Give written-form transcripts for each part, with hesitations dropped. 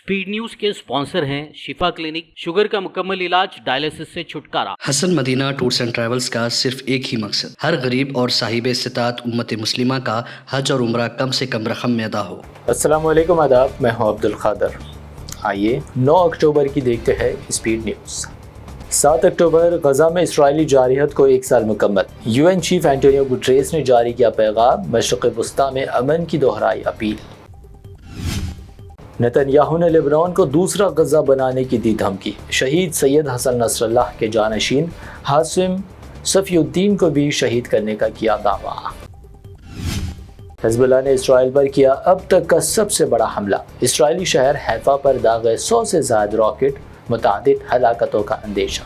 Speed news के sponsor हैं शिफा clinic, sugar का मुकम्मल इलाज, डायलिसिस से छुटकारा। Hasan Madina tours and travels का सिर्फ एक ही मकसद, हर गरीब और साहिब इस्तिताअत उम्मत मुस्लिमा का हज और उम्रा कम से कम रकम में अदा हो। अस्सलाम वालेकुम, आदाब, मैं हूं अब्दुल खादर। आइए 9 अक्टूबर की देखते हैं स्पीड न्यूज़। 7 अक्टूबर गजा में इसराइली जारहियत को 1 साल मुकम्मल। UN चीफ एंटोनियो गुटरेस ने जारी किया पैगाम, मशरिक़ वस्ता में अमन की दोहराई अपील। नेतन्याहू ने लेबनान को दूसरा गजा बनाने की दी धमकी। शहीद सैयद हसन नसरल्लाह के जानशीन हासिम सफीउद्दीन को भी शहीद करने का किया दावा। हिज़्बुल्लाह ने इसराइल पर किया अब तक का सबसे बड़ा हमला। इसराइली शहर हैफा पर दागे 100 से ज़ायद रॉकेट, मुतादिद हलाकतों का अंदेशा।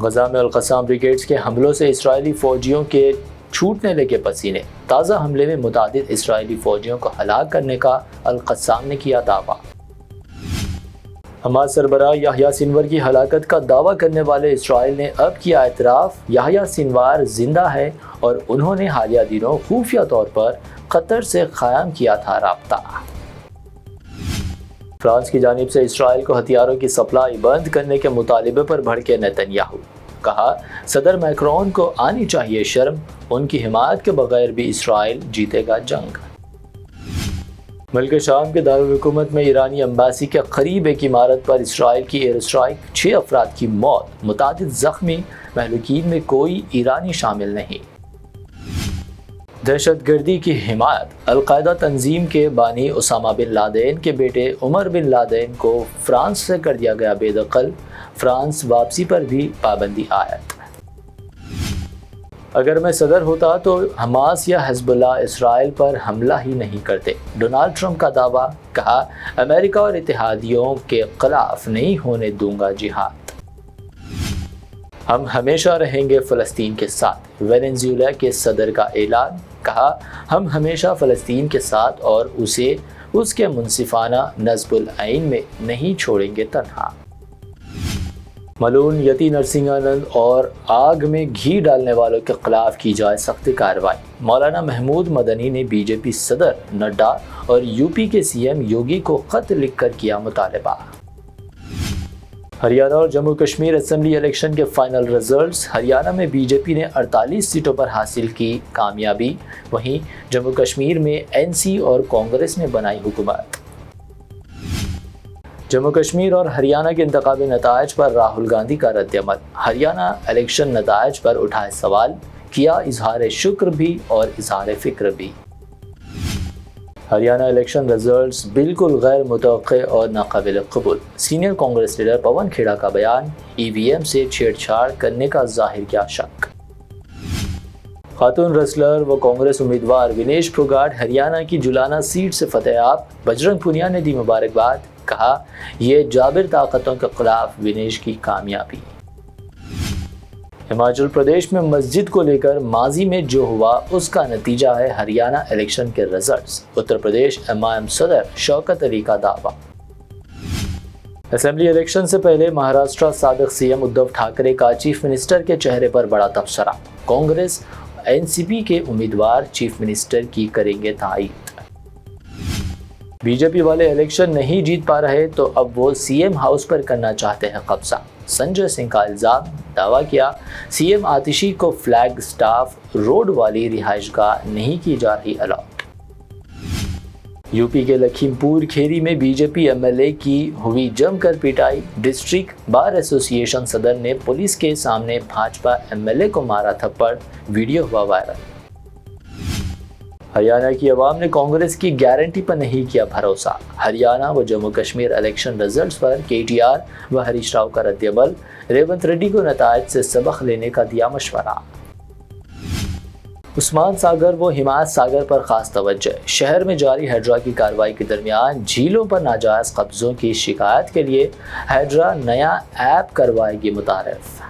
गजा में अल-क़स्साम ब्रिगेड्स के हमलों से इसराइली फ़ौजियों के छूटने लगे पसीने। ताज़ा हमले में मुतादिद इसराइली फ़ौजियों को हलाक करने का अल-क़स्साम ने किया दावा। हमास सरबराह याह्या सिनवर की हलाकत का दावा करने वाले इसराइल ने अब किया एतराफ़, याह्या सिनवार जिंदा है और उन्होंने हालिया दिनों खुफिया तौर पर कतर से क़याम किया था राब्ता। फ्रांस की जानिब से इसराइल को हथियारों की सप्लाई बंद करने के मुतालिबे पर भड़के नेतन्याहू। कहा, सदर मैक्रोन को आनी चाहिए शर्म, उनकी हिमायत के बगैर भी इसराइल जीतेगा जंग। मुल्क शाम के दारुल हुकूमत में ईरानी एम्बेसी के करीब एक इमारत पर इसराइल की एयर स्ट्राइक, 6 अफराद की मौत, मुतादिद ज़ख्मी, महलूकीन में कोई ईरानी शामिल नहीं। दहशतगर्दी की हिमायत, अल-कायदा तंजीम के बानी उसामा बिन लादेन के बेटे उमर बिन लादेन को फ्रांस से कर दिया गया बेदखल, फ्रांस वापसी पर भी पाबंदी आयत। अगर मैं सदर होता तो हमास या हिज़्बुल्लाह इसराइल पर हमला ही नहीं करते, डोनाल्ड ट्रंप का दावा। कहा, अमेरिका और इत्तेहादियों के खिलाफ नहीं होने दूंगा जिहाद। हम हमेशा रहेंगे फ़लस्तीन के साथ, वेनेजुएला के सदर का ऐलान। कहा, हम हमेशा फ़लस्तीन के साथ और उसे उसके मुनसिफाना नज़्बुल ऐन में नहीं छोड़ेंगे तन्हा। मलून यति नरसिंहानंद और आग में घी डालने वालों के खिलाफ की जाए सख्त कार्रवाई। मौलाना महमूद मदनी ने बीजेपी सदर नड्डा और यूपी के सीएम योगी को खत लिखकर किया मुतालबा। हरियाणा और जम्मू कश्मीर असेंबली इलेक्शन के फाइनल रिजल्ट्स। हरियाणा में बीजेपी ने 48 सीटों पर हासिल की कामयाबी, वहीं जम्मू कश्मीर में एनसी और कांग्रेस ने बनाई हुकूमत। जम्मू कश्मीर और हरियाणा के इंतखाबी नताइज पर राहुल गांधी का रद्द-ए-अमल। हरियाणा इलेक्शन नताइज पर उठाए सवाल, किया इजहार शुक्र भी और इजहार फिक्र भी। हरियाणा इलेक्शन रिजल्ट्स बिल्कुल गैर मुतवक्के और नाकाबिल कबूल। सीनियर कांग्रेस लीडर पवन खेड़ा का बयान, ईवीएम से छेड़छाड़ करने का जाहिर किया शक। खातून रेसलर व कांग्रेस उम्मीदवार विनेश फोगाट हरियाणा की जुलाना सीट से फतेहयाब। बजरंग पुनिया ने दी मुबारकबाद। कहा, ये जाबिर ताकतों के खिलाफ विनेश की कामयाबी। हिमाचल प्रदेश में मस्जिद को लेकर माजी में जो हुआ उसका नतीजा है हरियाणा इलेक्शन के रिजल्ट्स। उत्तर प्रदेश MIM सदर शौकत अली का दावा। असेंबली इलेक्शन से पहले महाराष्ट्र साबिक सीएम उद्धव ठाकरे का चीफ मिनिस्टर के चेहरे पर बड़ा तबसरा। कांग्रेस एनसीपी के उम्मीदवार चीफ मिनिस्टर की करेंगे तायीद। बीजेपी वाले इलेक्शन नहीं जीत पा रहे तो अब वो सीएम हाउस पर करना चाहते हैं कब्जा। संजय सिंह का इल्जाम, दावा किया, सीएम आतिशी को फ्लैग स्टाफ रोड वाली रिहाइशगाह नहीं की जा रही अलॉट। यूपी के लखीमपुर खेरी में बीजेपी एमएलए की हुई जमकर पिटाई। डिस्ट्रिक्ट बार एसोसिएशन सदर ने पुलिस के सामने भाजपा एमएलए को मारा थप्पड़, वीडियो हुआ वायरल। हरियाणा की आवाम ने कांग्रेस की गारंटी पर नहीं किया भरोसा। हरियाणा व जम्मू कश्मीर इलेक्शन रिजल्ट्स पर KTR व हरीश राव का रद्द-ए-अमल। रेवंत रेड्डी को नताइज से सबक लेने का दिया मशवरा। उस्मान सागर व हिमायत सागर पर खास तवज्जो। शहर में जारी हैड्रा की कार्रवाई के दरमियान झीलों पर नाजायज कब्जों की शिकायत के लिए हैड्रा नया ऐप करवाएगी मुतारिफ।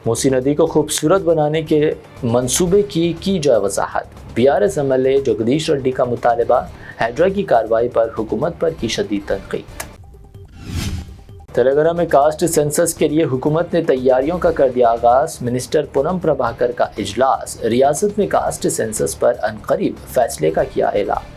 मूसी नदी को खूबसूरत बनाने के मंसूबे की जाए वजाहत। BRS MLA जगदीश रेड्डी का मुतालबा। हैड्रा की कार्रवाई पर हुकूमत पर की शदीद तनकीद। तेलंगाना में कास्ट सेंसस के लिए हुकूमत ने तैयारियों का कर दिया आगाज। मिनिस्टर पूनम प्रभाकर का इजलास। रियासत में कास्ट सेंसस पर अनकरीब फैसले का किया ऐलान।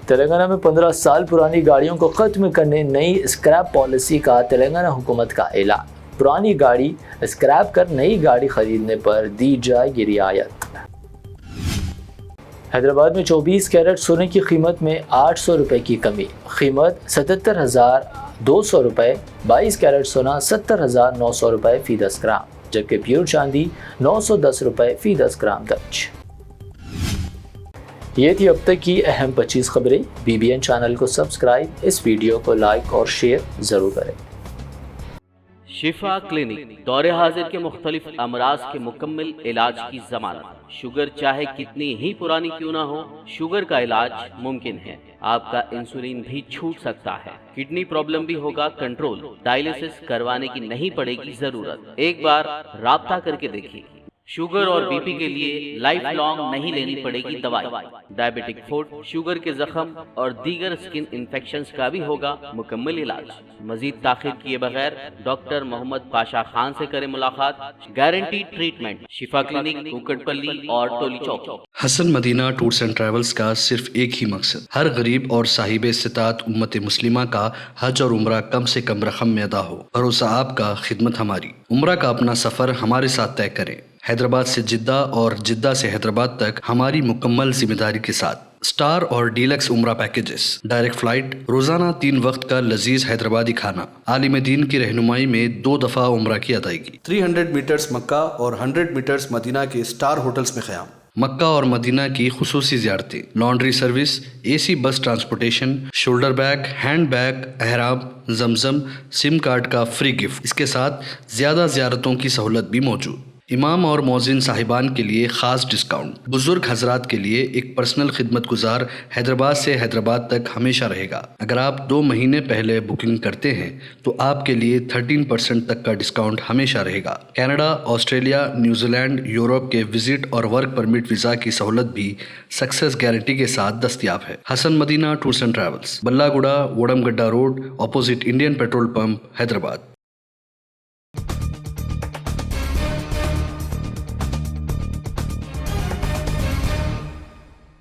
تلنگانہ میں 15 سال پرانی گاڑیوں کو ختم کرنے نئی اسکریپ پالیسی کا تلنگانہ حکومت کا اعلان۔ پرانی گاڑی اسکریپ کر نئی گاڑی خریدنے پر دی جائے گی رعایت۔ حیدرآباد میں 24 کیرٹ سونے کی قیمت میں 800 روپے کی کمی، قیمت 77,200 روپے۔ 22 کیرٹ سونا 70,900 روپے فی 10 گرام، جبکہ پیور چاندی 910 روپے فی 10 گرام درج۔ یہ تھی اب تک کی اہم 25 خبریں۔ BBN چینل کو سبسکرائب، اس ویڈیو کو لائک اور شیئر ضرور کریں۔ شفا کلینک دور حاضر کے مختلف امراض کے مکمل علاج کی ضمانت۔ شوگر چاہے کتنی ہی پرانی کیوں نہ ہو، شوگر کا علاج ممکن ہے۔ آپ کا انسولین بھی چھوٹ سکتا ہے، کڈنی پرابلم بھی ہوگا کنٹرول، ڈائلیسس کروانے کی نہیں پڑے گی ضرورت۔ ایک بار رابطہ کر کے دیکھیے۔ شوگر اور BP کے لیے لائف لانگ نہیں لینی پڑے گی دوائی۔ ڈائبیٹک فوڈ، شوگر کے زخم اور دیگر اسکن انفیکشنز کا بھی ہوگا مکمل علاج۔ مزید تاخیر کیے بغیر ڈاکٹر محمد پاشا خان سے کریں ملاقات۔ گارنٹی ٹریٹمنٹ، شفا کلینک، کوکٹ پلی اور ٹولی چوک۔ حسن مدینہ ٹورز اینڈ ٹریولز کا صرف ایک ہی مقصد، ہر غریب اور صاحب استطاعت امت مسلمہ کا حج اور عمرہ کم سے کم رقم میں ادا ہو۔ بھروسہ آپ کا، خدمت ہماری۔ عمرہ کا اپنا سفر ہمارے ساتھ طے کریں۔ حیدرآباد سے جدہ اور جدہ سے حیدرآباد تک ہماری مکمل ذمہ داری کے ساتھ۔ سٹار اور ڈیلکس عمرہ پیکیجز، ڈائریکٹ فلائٹ، روزانہ 3 وقت کا لذیذ حیدرآبادی کھانا، عالم دین کی رہنمائی میں 2 دفعہ عمرہ کی ادائیگی۔ 300 میٹرز مکہ اور 100 میٹرز مدینہ کے سٹار ہوٹلز میں قیام۔ مکہ اور مدینہ کی خصوصی زیارتیں، laundry service, AC bus transportation, shoulder bag, hand bag, احرام، زمزم، سم کارڈ کا فری گفٹ۔ اس کے ساتھ زیادہ زیارتوں کی سہولت بھی موجود۔ امام اور مؤذن صاحبان کے لیے خاص ڈسکاؤنٹ۔ بزرگ حضرات کے لیے ایک پرسنل خدمت گزار حیدرآباد سے حیدرآباد تک ہمیشہ رہے گا۔ اگر آپ 2 مہینے پہلے بکنگ کرتے ہیں تو آپ کے لیے 13% تک کا ڈسکاؤنٹ ہمیشہ رہے گا۔ Canada, Australia, New Zealand, Europe کے وزٹ اور ورک پرمٹ ویزا کی سہولت بھی سکسیس گارنٹی کے ساتھ دستیاب ہے۔ حسن مدینہ tours and travels, بلہ Godda, وڑم Godda road, opposite Indian petrol pump, Hyderabad.